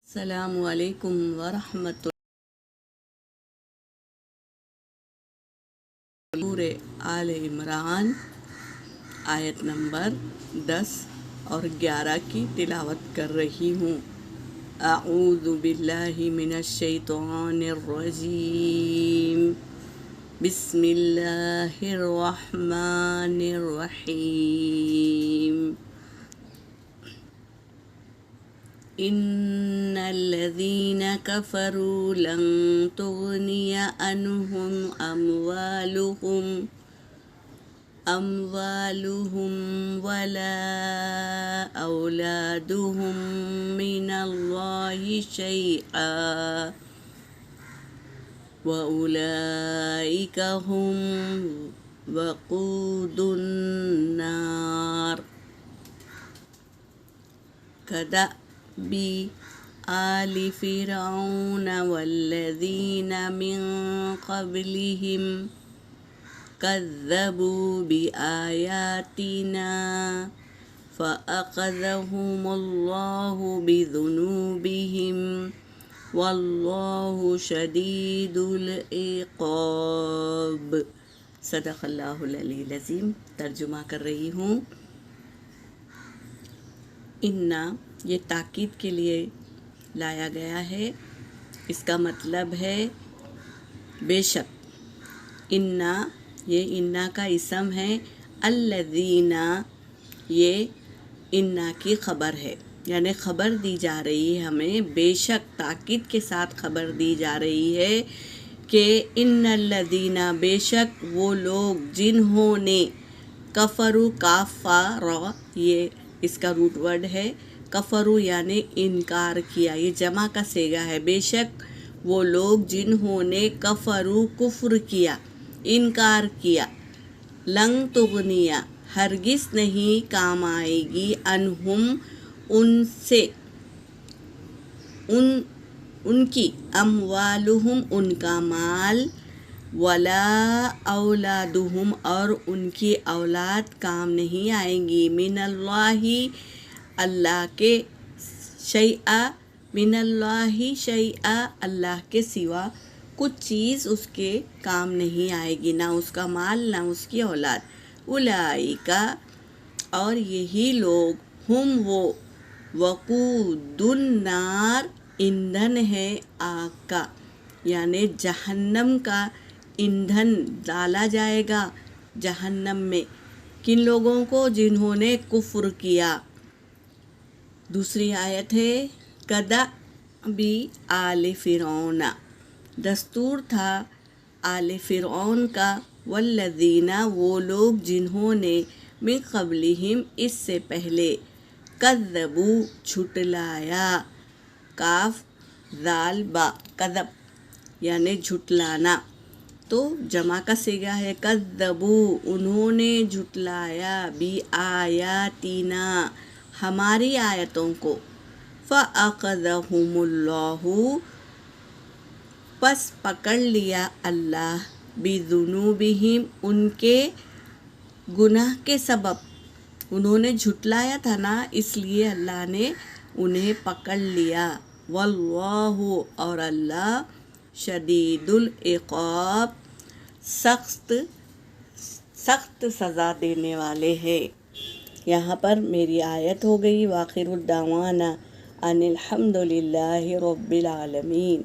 السلام علیکم ورحمۃ اللہ۔ سورہ آل عمران آیت نمبر 10 اور 11 کی تلاوت کر رہی ہوں۔ اعوذ باللہ من الشیطان الرجیم، بسم اللہ الرحمن الرحیم۔ ان الذین کفروا لن تغنی عنہم اموالہم ولا اولادہم من اللہ شیئا واولئک ھم وقود النار۔ كدأب آل فرعون والذين من قبلهم كذبوا بآياتنا فأخذهم الله بذنوبهم والله شديد العقاب۔ صدق اللہ العلی العظیم۔ ترجمہ کر رہی ہوں۔ انا یہ تاکید کے لیے لایا گیا ہے، اس کا مطلب ہے بے شک۔ انا یہ انا کا اسم ہے، الذین یہ انا کی خبر ہے، یعنی خبر دی جا رہی ہے ہمیں، بے شک تاکید کے ساتھ خبر دی جا رہی ہے کہ ان الذین بے شک وہ لوگ جنہوں نے کفروا کافر یہ اس کا روٹ ورڈ ہے، کفروا یعنی انکار کیا، یہ جمع کا صیغہ ہے۔ بے شک وہ لوگ جنہوں نے کفروا کفر کیا، انکار کیا، لن تغنیا ہرگز نہیں کام آئے گی، عنہم ان سے، ان کی، اموالہم ان کا مال، ولا اولادہم اور ان کی اولاد کام نہیں آئیں گی، من اللہ اللہ کے، شیئا من اللہ شیئا اللہ کے سوا کچھ چیز اس کے کام نہیں آئے گی، نہ اس کا مال نہ اس کی اولاد۔ اولئک اور یہی لوگ، ہم وہ، وقود النار ایندھن ہے آگ کا، یعنی جہنم کا ایندھن ڈالا جائے گا جہنم میں، کن لوگوں کو؟ جنہوں نے کفر کیا۔ دوسری آیت ہے کدأب آل فرعون، دستور تھا آل فرعون کا، والذین وہ لوگ جنہوں نے، من قبلہم اس سے پہلے، کذبوا جھٹلایا، کاف ذال با کذب یعنی جھٹلانا، تو جمع کا صیغہ ہے کذبوا انہوں نے جھٹلایا، بآیاتنا ہماری آیتوں کو، فأخذہم اللہ پس پکڑ لیا اللہ، بذنوبہم ان کے گناہ کے سبب، انہوں نے جھٹلایا تھا نا، اس لیے اللہ نے انہیں پکڑ لیا، واللہ اور اللہ، شدید العقاب سخت سزا دینے والے ہیں۔ یہاں پر میری آیت ہو گئی۔ وآخر الدعوانا ان الحمد للہ رب العالمین۔